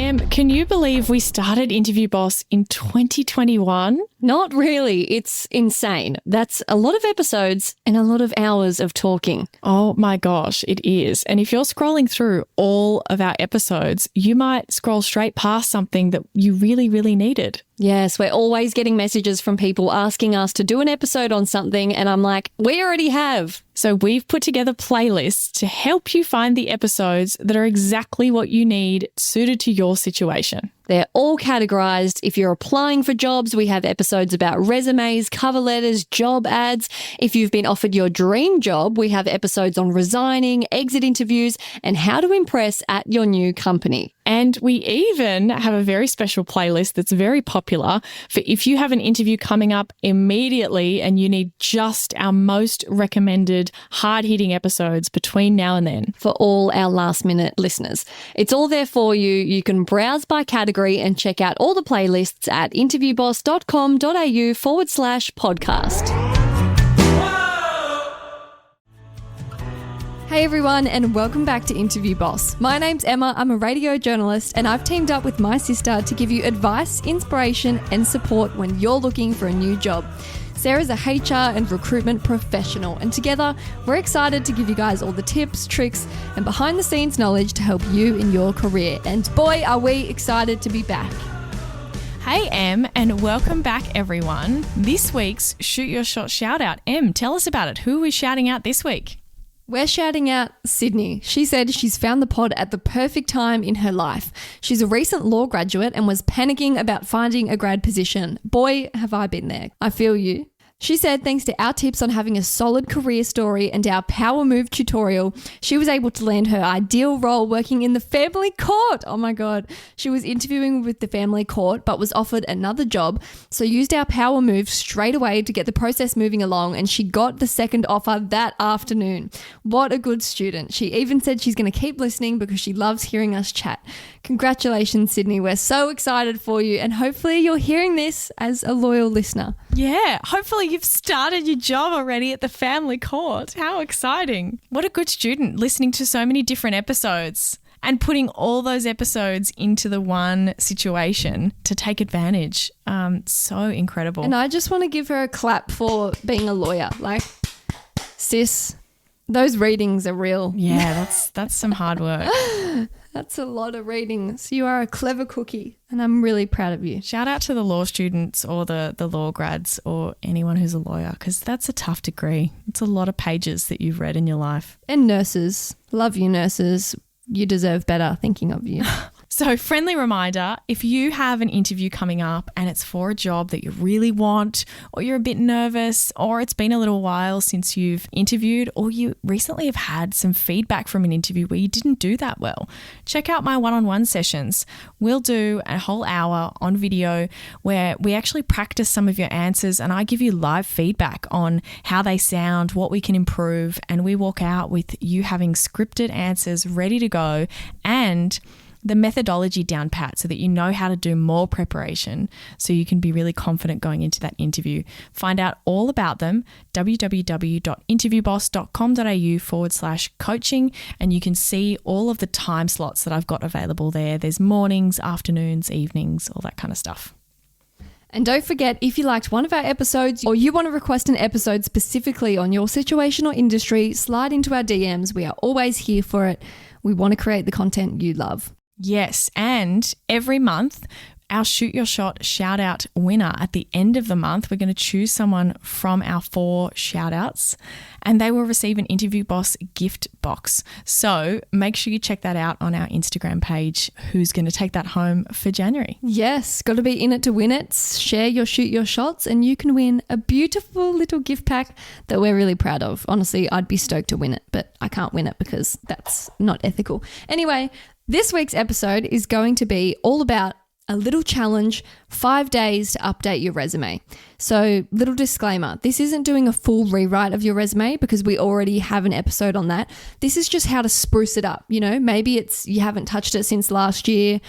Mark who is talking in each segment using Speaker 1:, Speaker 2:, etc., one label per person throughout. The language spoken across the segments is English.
Speaker 1: Can you believe we started Interview Boss in 2021?
Speaker 2: Not really. It's insane. That's a lot of episodes and a lot of hours of talking.
Speaker 1: Oh my gosh, it is. And if you're scrolling through all of our episodes, you might scroll straight past something that you really, really needed.
Speaker 2: Yes, we're always getting messages from people asking us to do an episode on something, and I'm like, we already have.
Speaker 1: So we've put together playlists to help you find the episodes that are exactly what you need, suited to your situation.
Speaker 2: They're all categorized. If you're applying for jobs, we have episodes about resumes, cover letters, job ads. If you've been offered your dream job, we have episodes on resigning, exit interviews, and how to impress at your new company.
Speaker 1: And we even have a very special playlist that's very popular for if you have an interview coming up immediately and you need just our most recommended hard-hitting episodes between now and then.
Speaker 2: For all our last-minute listeners. It's all there for you. You can browse by category and check out all the playlists at interviewboss.com.au/podcast. Hey everyone, and welcome back to Interview Boss. My name's Emma, I'm a radio journalist, and I've teamed up with my sister to give you advice, inspiration, and support when you're looking for a new job. Sarah's a HR and recruitment professional, and together we're excited to give you guys all the tips, tricks, and behind the scenes knowledge to help you in your career. And boy, are we excited to be back.
Speaker 1: Hey Em, and welcome back everyone. This week's Shoot Your Shot shout out. Em, tell us about it. Who are we shouting out this week?
Speaker 2: We're shouting out Sydney. She said she's found the pod at the perfect time in her life. She's a recent law graduate and was panicking about finding a grad position. Boy, have I been there. I feel you. She said thanks to our tips on having a solid career story and our power move tutorial, she was able to land her ideal role working in the family court. Oh my God. She was interviewing with the family court but was offered another job, so used our power move straight away to get the process moving along, and she got the second offer that afternoon. What a good student. She even said she's going to keep listening because she loves hearing us chat. Congratulations, Sydney. We're so excited for you, and hopefully you're hearing this as a loyal listener.
Speaker 1: Yeah, hopefully you've started your job already at the family court. How exciting. What a good student, listening to so many different episodes and putting all those episodes into the one situation to take advantage. So incredible.
Speaker 2: And I just want to give her a clap for being a lawyer. Like, sis, those readings are real.
Speaker 1: Yeah, that's some hard work.
Speaker 2: That's a lot of readings. You are a clever cookie, and I'm really proud of you.
Speaker 1: Shout out to the law students or the law grads or anyone who's a lawyer, because that's a tough degree. It's a lot of pages that you've read in your life.
Speaker 2: And nurses. Love you, nurses. You deserve better, thinking of you.
Speaker 1: So, friendly reminder, if you have an interview coming up and it's for a job that you really want, or you're a bit nervous, or it's been a little while since you've interviewed, or you recently have had some feedback from an interview where you didn't do that well, check out my one-on-one sessions. We'll do a whole hour on video where we actually practice some of your answers, and I give you live feedback on how they sound, what we can improve, and we walk out with you having scripted answers ready to go and the methodology down pat so that you know how to do more preparation so you can be really confident going into that interview. Find out all about them, www.interviewboss.com.au/coaching, and you can see all of the time slots that I've got available there. There's mornings, afternoons, evenings, all that kind of stuff.
Speaker 2: And don't forget, if you liked one of our episodes or you want to request an episode specifically on your situation or industry, slide into our DMs. We are always here for it. We want to create the content you love.
Speaker 1: Yes, and every month, our Shoot Your Shot shout out winner at the end of the month, we're going to choose someone from our 4 shout outs and they will receive an Interview Boss gift box. So make sure you check that out on our Instagram page, who's going to take that home for January.
Speaker 2: Yes, got to be in it to win it. Share your Shoot Your Shots and you can win a beautiful little gift pack that we're really proud of. Honestly, I'd be stoked to win it, but I can't win it because that's not ethical. Anyway, this week's episode is going to be all about a little challenge, 5 days to update your resume. So, little disclaimer, this isn't doing a full rewrite of your resume because we already have an episode on that. This is just how to spruce it up. You know, maybe it's you haven't touched it since last year.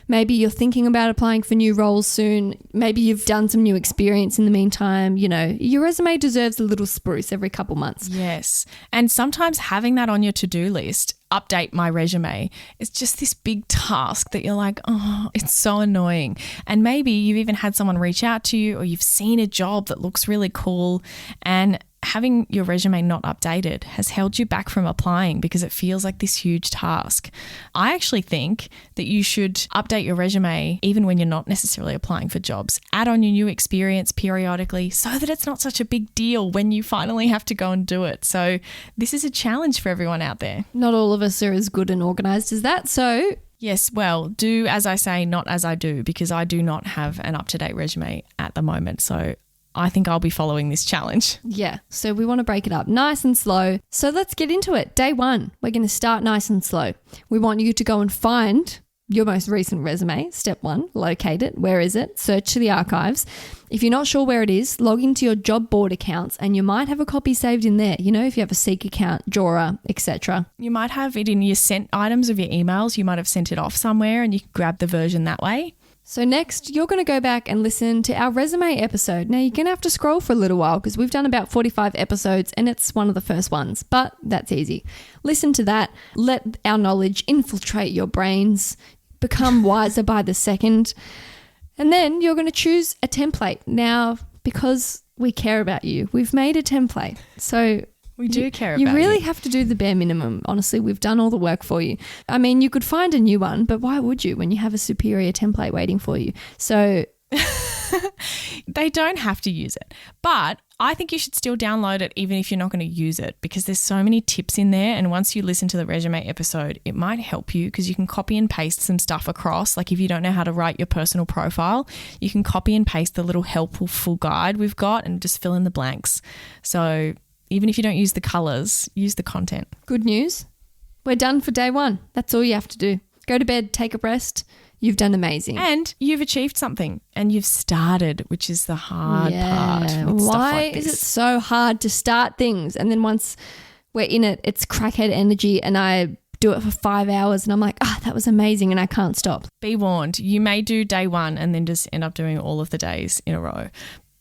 Speaker 2: Maybe you're thinking about applying for new roles soon. Maybe you've done some new experience in the meantime. You know, your resume deserves a little spruce every couple months.
Speaker 1: Yes. And sometimes having that on your to-do list update my resume. It's just this big task that you're like, oh, it's so annoying. And maybe you've even had someone reach out to you, or you've seen a job that looks really cool, and having your resume not updated has held you back from applying because it feels like this huge task. I actually think that you should update your resume even when you're not necessarily applying for jobs. Add on your new experience periodically so that it's not such a big deal when you finally have to go and do it. So this is a challenge for everyone out there.
Speaker 2: Not all of us are as good and organised as that, so...
Speaker 1: Yes, well, do as I say, not as I do, because I do not have an up-to-date resume at the moment. So I think I'll be following this challenge.
Speaker 2: Yeah, so we want to break it up nice and slow. So let's get into it. Day 1, we're going to start nice and slow. We want you to go and find your most recent resume. Step 1, locate it. Where is it? Search to the archives. If you're not sure where it is, log into your job board accounts and you might have a copy saved in there. You know, if you have a Seek account, Jora, etc.
Speaker 1: You might have it in your sent items of your emails. You might have sent it off somewhere and you can grab the version that way.
Speaker 2: So next, you're going to go back and listen to our resume episode. Now, you're going to have to scroll for a little while because we've done about 45 episodes and it's one of the first ones, but that's easy. Listen to that. Let our knowledge infiltrate your brains. Become wiser by the second. And then you're going to choose a template. Now, because we care about you, we've made a template. So...
Speaker 1: We do care about you.
Speaker 2: You really have to do the bare minimum. Honestly, we've done all the work for you. I mean, you could find a new one, but why would you when you have a superior template waiting for you? So
Speaker 1: they don't have to use it. But I think you should still download it even if you're not going to use it, because there's so many tips in there. And once you listen to the resume episode, it might help you because you can copy and paste some stuff across. Like if you don't know how to write your personal profile, you can copy and paste the little helpful guide we've got and just fill in the blanks. So even if you don't use the colours, use the content.
Speaker 2: Good news. We're done for day 1. That's all you have to do. Go to bed, take a rest. You've done amazing.
Speaker 1: And you've achieved something and you've started, which is the hard part.
Speaker 2: Why is it so hard to start things? And then once we're in it, it's crackhead energy and I do it for 5 hours and I'm like, that was amazing and I can't stop.
Speaker 1: Be warned, you may do day 1 and then just end up doing all of the days in a row.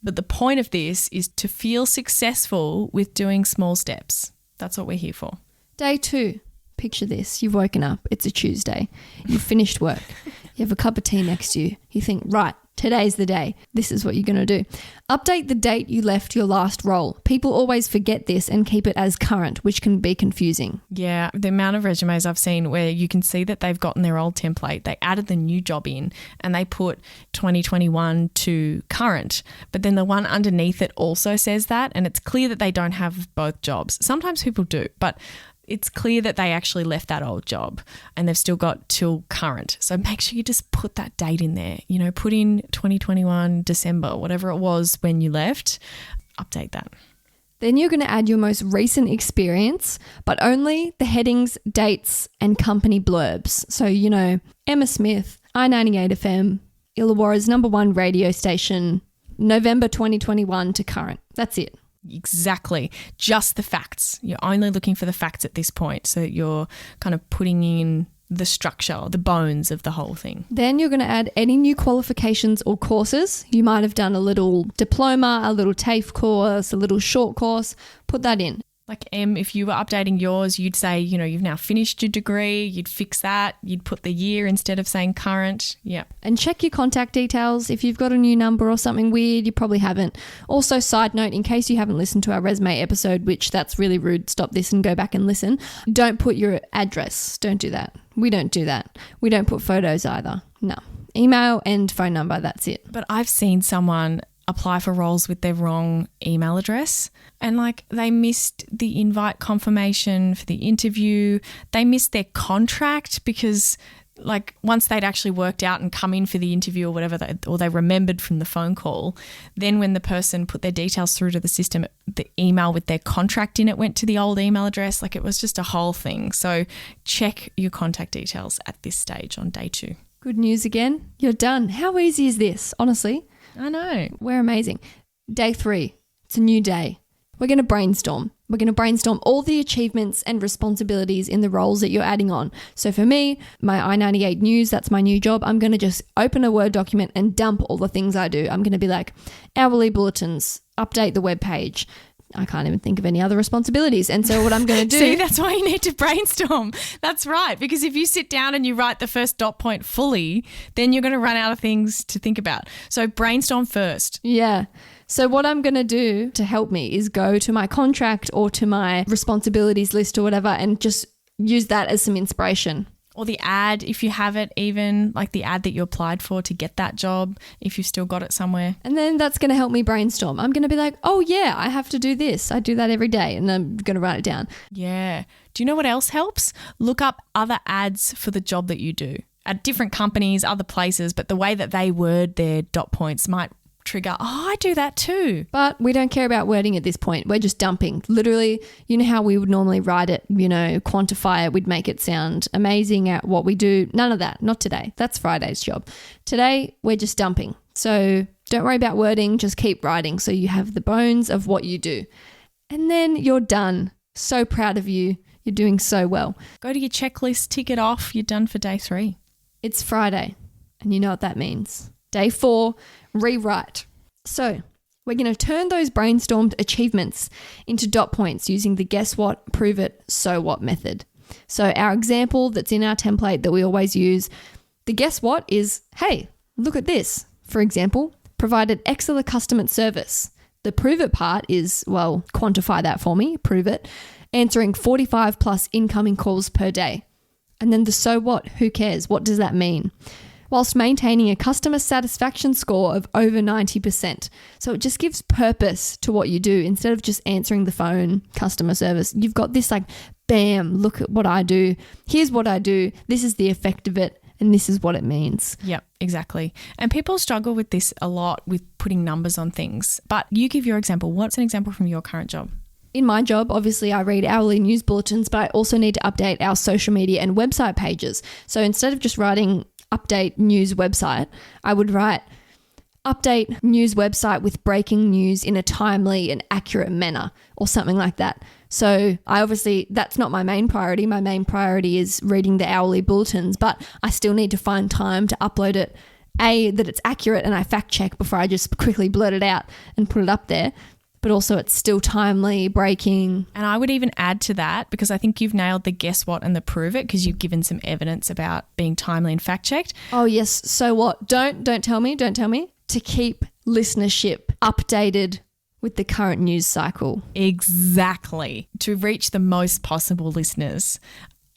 Speaker 1: But the point of this is to feel successful with doing small steps. That's what we're here for.
Speaker 2: Day 2, picture this. You've woken up. It's a Tuesday. You've finished work. You have a cup of tea next to you. You think, right, today's the day. This is what you're going to do. Update the date you left your last role. People always forget this and keep it as current, which can be confusing.
Speaker 1: Yeah, the amount of resumes I've seen where you can see that they've gotten their old template, they added the new job in and they put 2021 to current, but then the one underneath it also says that, and it's clear that they don't have both jobs. Sometimes people do, but it's clear that they actually left that old job and they've still got till current. So make sure you just put that date in there. You know, put in 2021 December, whatever it was when you left, update that.
Speaker 2: Then you're going to add your most recent experience, but only the headings, dates, and company blurbs. So, you know, Emma Smith, I-98 FM, Illawarra's #1 radio station, November 2021 to current. That's it.
Speaker 1: Exactly. Just the facts. You're only looking for the facts at this point. So you're kind of putting in the structure, the bones of the whole thing.
Speaker 2: Then you're going to add any new qualifications or courses. You might have done a little diploma, a little TAFE course, a little short course. Put that in.
Speaker 1: Like if you were updating yours, you'd say, you know, you've now finished your degree, you'd fix that, you'd put the year instead of saying current. Yeah.
Speaker 2: And check your contact details. If you've got a new number or something weird, you probably haven't. Also, side note, in case you haven't listened to our resume episode, which that's really rude, stop this and go back and listen. Don't put your address. Don't do that. We don't do that. We don't put photos either. No. Email and phone number, that's it.
Speaker 1: But I've seen someone apply for roles with their wrong email address and like they missed the invite confirmation for the interview. They missed their contract because like once they'd actually worked out and come in for the interview or whatever, or they remembered from the phone call, then when the person put their details through to the system, the email with their contract in it went to the old email address. Like it was just a whole thing. So check your contact details at this stage on day 2.
Speaker 2: Good news again. You're done. How easy is this? Honestly.
Speaker 1: I know.
Speaker 2: We're amazing. Day 3. It's a new day. We're going to brainstorm. We're going to brainstorm all the achievements and responsibilities in the roles that you're adding on. So for me, my I-98 News, that's my new job. I'm going to just open a Word document and dump all the things I do. I'm going to be like, hourly bulletins, update the webpage, I can't even think of any other responsibilities. And so what I'm going to do...
Speaker 1: See, that's why you need to brainstorm. That's right. Because if you sit down and you write the first dot point fully, then you're going to run out of things to think about. So brainstorm first.
Speaker 2: Yeah. So what I'm going to do to help me is go to my contract or to my responsibilities list or whatever and just use that as some inspiration.
Speaker 1: Or the ad, if you have it, even like the ad that you applied for to get that job, if you've still got it somewhere.
Speaker 2: And then that's going to help me brainstorm. I'm going to be like, oh yeah, I have to do this. I do that every day, and I'm going to write it down.
Speaker 1: Yeah. Do you know what else helps? Look up other ads for the job that you do at different companies, other places, but the way that they word their dot points might trigger, oh, I do that too.
Speaker 2: But we don't care about wording at this point. We're just dumping. Literally, you know how we would normally write it, quantify it, we'd make it sound amazing at what we do. None of that. Not today. That's Friday's job. Today, we're just dumping. So don't worry about wording. Just keep writing so you have the bones of what you do. And then you're done. So proud of you. You're doing so well.
Speaker 1: Go to your checklist, tick it off. You're done for day 3.
Speaker 2: It's Friday, and you know what that means. Day 4, rewrite. So we're going to turn those brainstormed achievements into dot points using the guess what, prove it, so what method. So our example that's in our template that we always use, the guess what is, hey, look at this. For example, provided excellent customer service. The prove it part is, well, quantify that for me, prove it, answering 45 plus incoming calls per day. And then the so what, who cares? What does that mean? Whilst maintaining a customer satisfaction score of over 90%. So it just gives purpose to what you do instead of just answering the phone, customer service. You've got this like, bam, look at what I do. Here's what I do. This is the effect of it. And this is what it means.
Speaker 1: Yep, exactly. And people struggle with this a lot with putting numbers on things. But you give your example. What's an example from your current job?
Speaker 2: In my job, obviously, I read hourly news bulletins, but I also need to update our social media and website pages. So instead of just writing update news website, I would write update news website with breaking news in a timely and accurate manner or something like that. So that's not my main priority. My main priority is reading the hourly bulletins, but I still need to find time to upload it. That it's accurate and I fact check before I just quickly blurt it out and put it up there. But also it's still timely, breaking. And
Speaker 1: I would even add to that, because I think you've nailed the guess what and the prove it, because you've given some evidence about being timely and fact checked.
Speaker 2: Oh yes, so what? Don't tell me. To keep listenership updated with the current news cycle.
Speaker 1: Exactly. To reach the most possible listeners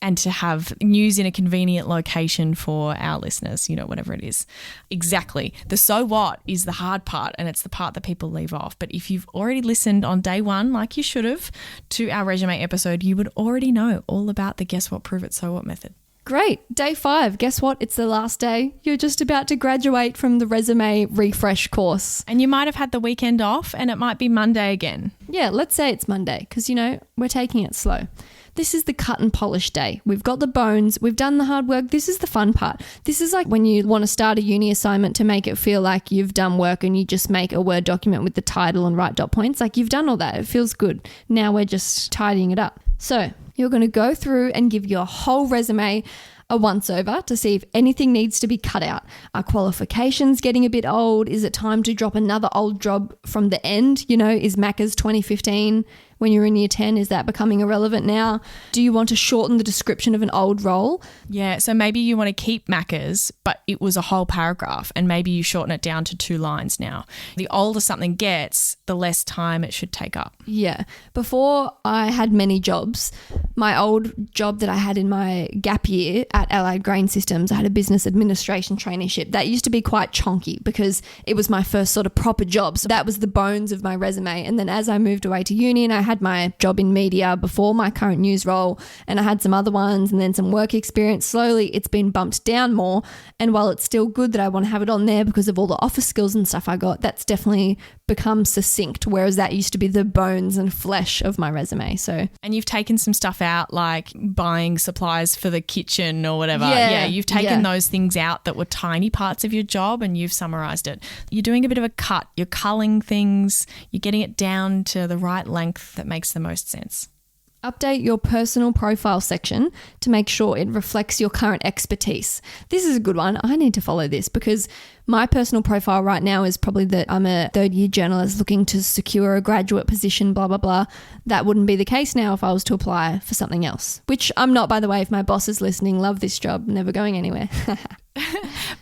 Speaker 1: and to have news in a convenient location for our listeners, whatever it is. Exactly. The so what is the hard part, and it's the part that people leave off. But if you've already listened on day 1, like you should have, to our resume episode, you would already know all about the guess what, prove it, so what method.
Speaker 2: Great. Day 5. Guess what? It's the last day. You're just about to graduate from the resume refresh course.
Speaker 1: And you might have had the weekend off and it might be Monday again.
Speaker 2: Yeah, let's say it's Monday because, we're taking it slow. This is the cut and polish day. We've got the bones. We've done the hard work. This is the fun part. This is like when you want to start a uni assignment to make it feel like you've done work and you just make a Word document with the title and write dot points. Like you've done all that. It feels good. Now we're just tidying it up. So you're going to go through and give your whole resume a once over to see if anything needs to be cut out. Are qualifications getting a bit old? Is it time to drop another old job from the end? Is Macca's 2015 when you're in year 10, is that becoming irrelevant now? Do you want to shorten the description of an old role?
Speaker 1: Yeah, so maybe you want to keep Macca's, but it was a whole paragraph and maybe you shorten it down to 2 lines now. The older something gets, the less time it should take up.
Speaker 2: Yeah. Before I had many jobs, my old job that I had in my gap year at Allied Grain Systems, I had a business administration traineeship. That used to be quite chonky because it was my first sort of proper job. So that was the bones of my resume. And then as I moved away to uni and I had my job in media before my current news role, and I had some other ones and then some work experience. Slowly it's been bumped down more, and while it's still good that I want to have it on there because of all the office skills and stuff I got, that's definitely become succinct, whereas that used to be the bones and flesh of my resume. So,
Speaker 1: and you've taken some stuff out like buying supplies for the kitchen or whatever. Yeah, you've taken those things out that were tiny parts of your job and you've summarized it. You're doing a bit of a cut. You're culling things. You're getting it down to the right length that makes the most sense.
Speaker 2: Update your personal profile section to make sure it reflects your current expertise. This is a good one. I need to follow this because my personal profile right now is probably that I'm a third-year journalist looking to secure a graduate position, blah, blah, blah. That wouldn't be the case now if I was to apply for something else, which I'm not, by the way. If my boss is listening, love this job, never going anywhere.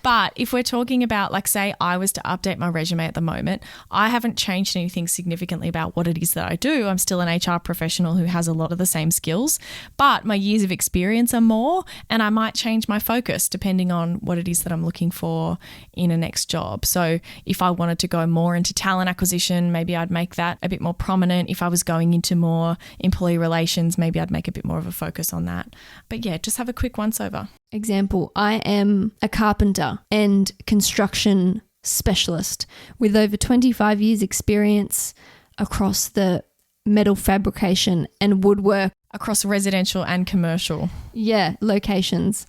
Speaker 1: But if we're talking about, like, say I was to update my resume at the moment, I haven't changed anything significantly about what it is that I do. I'm still an HR professional who has a lot of the same skills, but my years of experience are more, and I might change my focus depending on what it is that I'm looking for in a next job. So if I wanted to go more into talent acquisition, maybe I'd make that a bit more prominent. If I was going into more employee relations, maybe I'd make a bit more of a focus on that. But yeah, just have a quick once over.
Speaker 2: Example, I am a carpenter and construction specialist with over 25 years experience across the metal fabrication and woodwork.
Speaker 1: Across residential and commercial.
Speaker 2: Yeah, locations.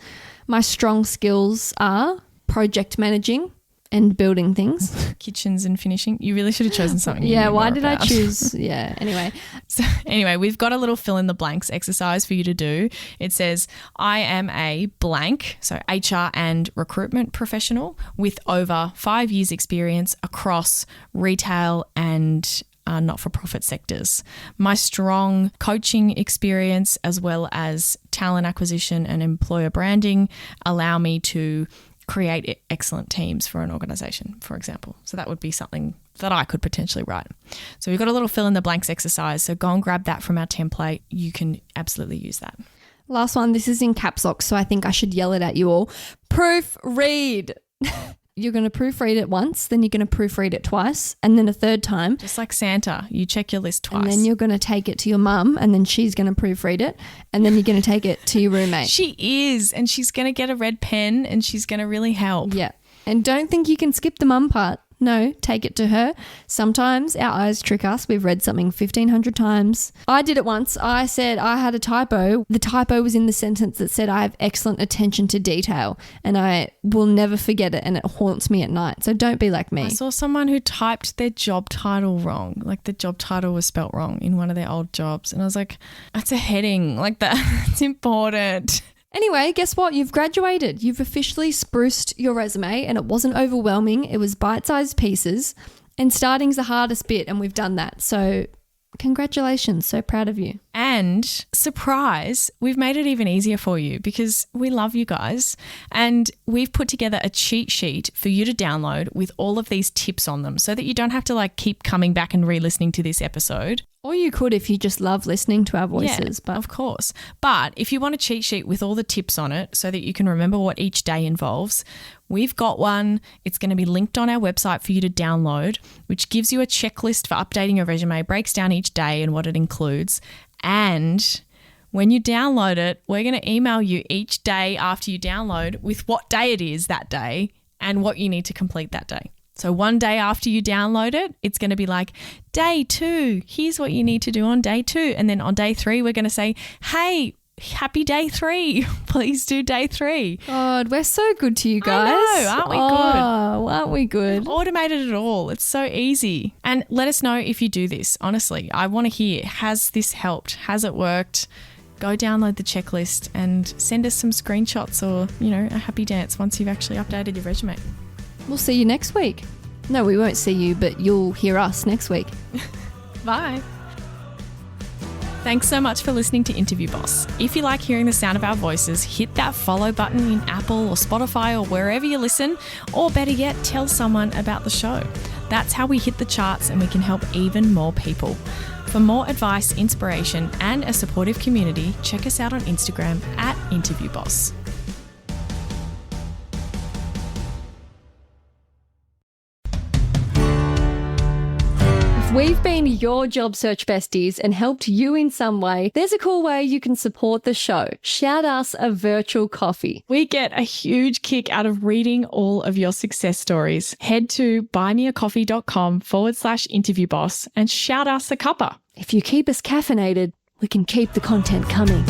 Speaker 2: My strong skills are project managing and building things.
Speaker 1: Kitchens and finishing. You really should have chosen something.
Speaker 2: Yeah, why did I choose? Yeah, anyway.
Speaker 1: So anyway, we've got a little fill in the blanks exercise for you to do. It says, I am a blank, so HR and recruitment professional with over 5 years experience across retail and not-for-profit sectors. My strong coaching experience as well as talent acquisition and employer branding allow me to create excellent teams for an organisation, for example. So that would be something that I could potentially write. So we've got a little fill in the blanks exercise. So go and grab that from our template. You can absolutely use that.
Speaker 2: Last one. This is in caps lock, so I think I should yell it at you all. Proofread. You're going to proofread it once, then you're going to proofread it twice, and then a third time.
Speaker 1: Just like Santa, you check your list twice.
Speaker 2: And then you're going to take it to your mum, and then she's going to proofread it, and then you're going to take it to your roommate.
Speaker 1: She is, and she's going to get a red pen, and she's going to really help.
Speaker 2: Yeah. And don't think you can skip the mum part. No, take it to her. Sometimes our eyes trick us. We've read something 1,500 times. I did it once. I said I had a typo. The typo was in the sentence that said I have excellent attention to detail, and I will never forget it, and it haunts me at night. So don't be like me.
Speaker 1: I saw someone who typed their job title wrong. Like the job title was spelt wrong in one of their old jobs. And I was like, that's a heading. Like that's important.
Speaker 2: Anyway, guess what? You've graduated. You've officially spruced your resume, and it wasn't overwhelming. It was bite-sized pieces, and starting's the hardest bit, and we've done that. So congratulations. So proud of you.
Speaker 1: And surprise, we've made it even easier for you because we love you guys, and we've put together a cheat sheet for you to download with all of these tips on them so that you don't have to like keep coming back and re-listening to this episode.
Speaker 2: Or you could if you just love listening to our voices.
Speaker 1: Yeah, of course. But if you want a cheat sheet with all the tips on it so that you can remember what each day involves, we've got one. It's going to be linked on our website for you to download, which gives you a checklist for updating your resume, breaks down each day and what it includes. And when you download it, we're going to email you each day after you download with what day it is that day and what you need to complete that day. So one day after you download it, it's going to be like, day 2, here's what you need to do on day 2. And then on day 3, we're going to say, hey, happy day 3. Please do day 3.
Speaker 2: God, we're so good to you guys.
Speaker 1: I know, aren't we good?
Speaker 2: Oh, aren't we good?
Speaker 1: We've automated it all. It's so easy. And let us know if you do this. Honestly, I want to hear, has this helped? Has it worked? Go download the checklist and send us some screenshots or, a happy dance once you've actually updated your resume.
Speaker 2: We'll see you next week. No, we won't see you, but you'll hear us next week.
Speaker 1: Bye. Thanks so much for listening to Interview Boss. If you like hearing the sound of our voices, hit that follow button in Apple or Spotify or wherever you listen, or better yet, tell someone about the show. That's how we hit the charts and we can help even more people. For more advice, inspiration, and a supportive community, check us out on Instagram @InterviewBoss.
Speaker 2: We've been your job search besties and helped you in some way. There's a cool way you can support the show. Shout us a virtual coffee.
Speaker 1: We get a huge kick out of reading all of your success stories. Head to buymeacoffee.com/interviewboss and shout us a cuppa.
Speaker 2: If you keep us caffeinated, we can keep the content coming.